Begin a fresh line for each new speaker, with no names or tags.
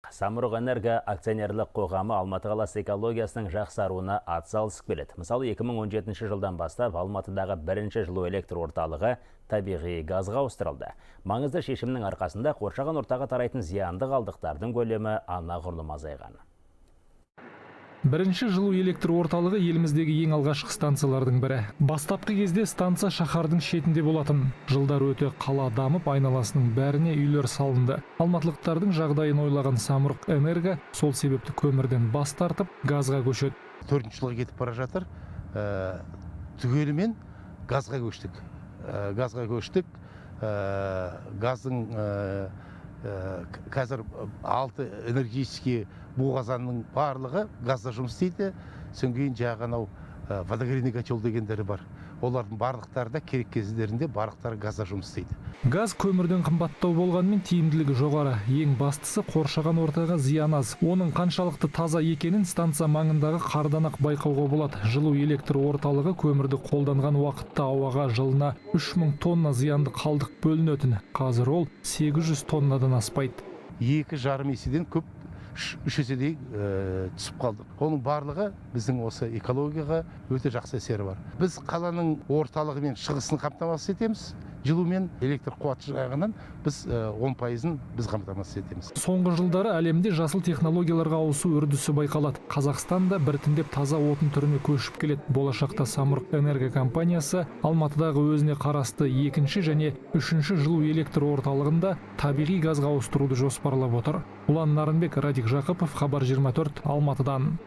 Самұрық-энерго акционерлік қоғамы Алматы қаласы экологиясының жақсаруына атсалысып келеді. Мысалы, 2017 жылдан бастап Алматыдағы бірінші жылу электр орталығы табиғи газға ауыстырылды. Маңызды шешімнің арқасында қоршаған ортаға тарайтын зиянды қалдықтардың көлемі анағұрлым азайған.
Бірінші жылу электр орталығы еліміздегі ең алғашқы станциялардың бірі. Бастапқы кезде станция шаһардың шетінде болатын. Жылдар өте қала дамып, айналасының бәріне үйлер салынды. Алматылықтардың жағдайын ойлаған Самұрық-энерго сол себепті көмірден бас тартып, газға көшеді.
4 жылға кетіп бара жатыр. Түгелімен газға көштік. Газдың қазір 6 энергетический буғазанның барлығы газда жұмыс істейді. Содан кейін жаңағы водогрейный котел дегендері бар. Олардың барлықтары да керек кездерінде барлықтары газда жұмыс істейді.
Газ көмірден қымбаттау болғанымен тиімділігі жоғары. Ең бастысы қоршаған ортаға зиян аз. Оның қаншалықты таза екенін станция маңындағы қардан-ақ байқауға болады. Жылу электр орталығы көмірді қолданған уақытта ауаға жылына 3000 тонна зиянды қалдық бөлінетін. Қазір ол 800 тоннадан аспайды.
2,5 еседен көп 3 еседей түсіп қалды. Оның барлығы біздің осы экологияға өте жақсы әсері бар. Біз қаланың орталығы мен шығысын қамтамасыз етеміз. Жылумен электр қуаты жағынан біз 10%-ын біз қамтамасыз етеміз.
Соңғы жылдары әлемде жасыл технологияларға ауысу үрдісі байқалады. Қазақстанда біртіндеп таза отын түріне көшіп келеді. Болашақта Самұрық-энерго компаниясы Алматыдағы өзіне қарасты 2-ші және 3-ші жылу электр орталығында табиғи газға ауыстыруды жоспарлап отыр. Ұлан Нарынбек, Радик Жақыпов, Хабар 24, Алматыдан.